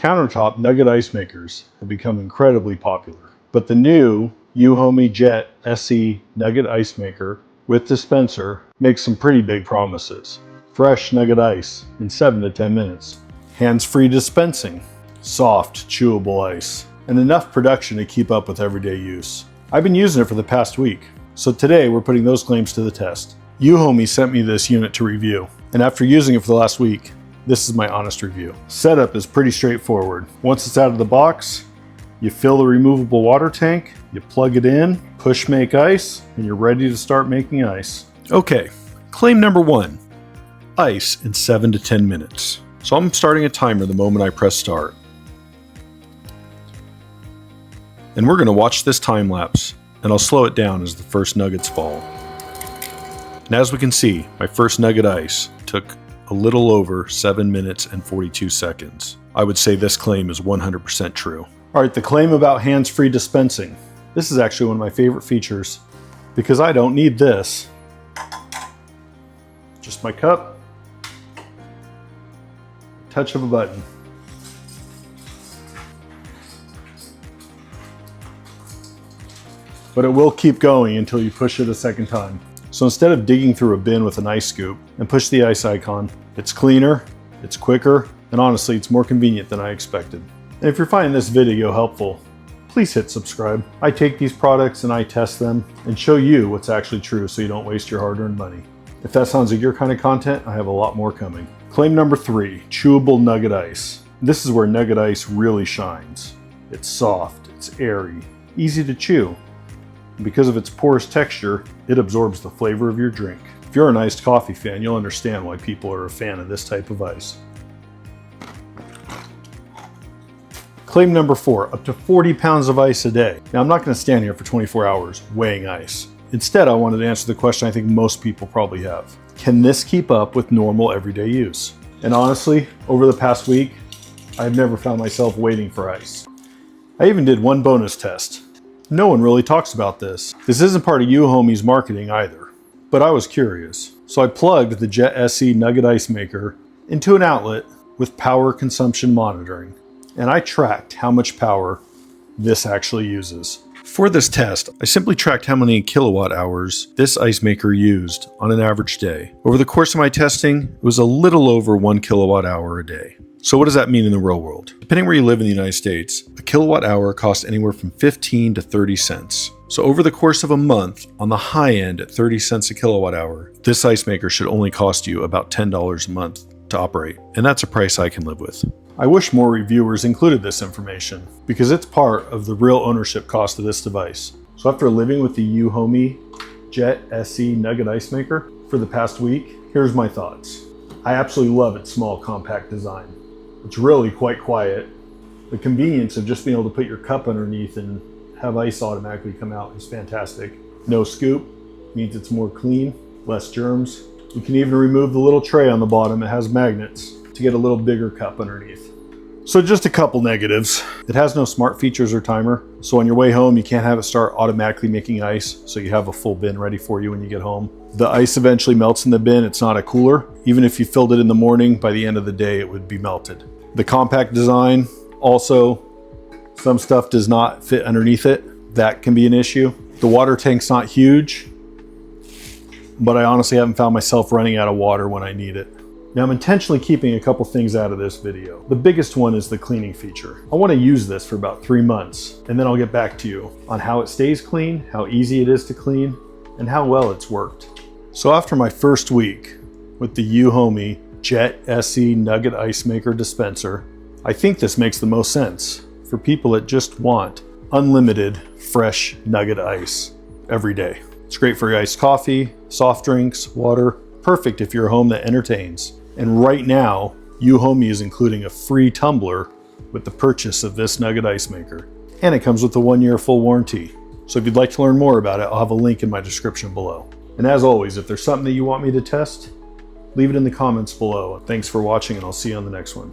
Countertop Nugget ice makers have become incredibly popular, but the new Euhomy Jet SE Nugget ice maker with dispenser makes some pretty big promises. Fresh nugget ice in 7 to 10 minutes, hands-free dispensing, soft, chewable ice, and enough production to keep up with everyday use. I've been using it for the past week, so today we're putting those claims to the test. Euhomy sent me this unit to review, and after using it for the last week, this is my honest review. Setup is pretty straightforward. Once it's out of the box, you fill the removable water tank, you plug it in, push make ice, and you're ready to start making ice. Okay, claim number 1, ice in 7 to 10 minutes. So I'm starting a timer the moment I press start. And we're gonna watch this time lapse, and I'll slow it down as the first nuggets fall. And as we can see, my first nugget ice took a little over 7 minutes and 42 seconds. I would say this claim is 100% true. All right, the claim about hands-free dispensing. This is actually one of my favorite features because I don't need this. Just my cup, touch of a button. But it will keep going until you push it a second time. So instead of digging through a bin with an ice scoop and push the ice icon, it's cleaner, it's quicker, and honestly, it's more convenient than I expected. And if you're finding this video helpful, please hit subscribe. I take these products and I test them and show you what's actually true so you don't waste your hard-earned money. If that sounds like your kind of content, I have a lot more coming. Claim number 3, chewable nugget ice. This is where nugget ice really shines. It's soft, it's airy, easy to chew. And because of its porous texture, it absorbs the flavor of your drink. If you're an iced coffee fan, you'll understand why people are a fan of this type of ice. Claim number 4, up to 40 pounds of ice a day. Now, I'm not going to stand here for 24 hours weighing ice. Instead, I wanted to answer the question I think most people probably have. Can this keep up with normal everyday use? And honestly, over the past week, I've never found myself waiting for ice. I even did one bonus test. No one really talks about this. This isn't part of Euhomy's marketing either, but I was curious. So I plugged the Jet SE Nugget Ice Maker into an outlet with power consumption monitoring, and I tracked how much power this actually uses. For this test, I simply tracked how many kilowatt hours this ice maker used on an average day. Over the course of my testing, it was a little over 1 kilowatt hour a day. So what does that mean in the real world? Depending where you live in the United States, a kilowatt hour costs anywhere from 15 to 30 cents. So over the course of a month, on the high end at 30 cents a kilowatt hour, this ice maker should only cost you about $10 a month to operate. And that's a price I can live with. I wish more reviewers included this information because it's part of the real ownership cost of this device. So after living with the Euhomy Jet SE Nugget Ice Maker for the past week, here's my thoughts. I absolutely love its small, compact design. It's really quite quiet. The convenience of just being able to put your cup underneath and have ice automatically come out is fantastic. No scoop means it's more clean, less germs. You can even remove the little tray on the bottom. It has magnets to get a little bigger cup underneath. So just a couple negatives. It has no smart features or timer. So on your way home, you can't have it start automatically making ice. So you have a full bin ready for you when you get home. The ice eventually melts in the bin. It's not a cooler. Even if you filled it in the morning, by the end of the day, it would be melted. The compact design, also, some stuff does not fit underneath it. That can be an issue. The water tank's not huge, but I honestly haven't found myself running out of water when I need it. Now I'm intentionally keeping a couple things out of this video. The biggest one is the cleaning feature. I want to use this for about 3 months, and then I'll get back to you on how it stays clean, how easy it is to clean, and how well it's worked. So after my first week with the Euhomy Jet SE Nugget Ice Maker dispenser, I think this makes the most sense for people that just want unlimited fresh nugget ice every day. It's great for your iced coffee, soft drinks, water, perfect if you're a home that entertains. And right now, Euhomy is including a free tumbler with the purchase of this nugget ice maker. And it comes with a 1-year full warranty. So if you'd like to learn more about it, I'll have a link in my description below. And as always, if there's something that you want me to test, leave it in the comments below. Thanks for watching, and I'll see you on the next one.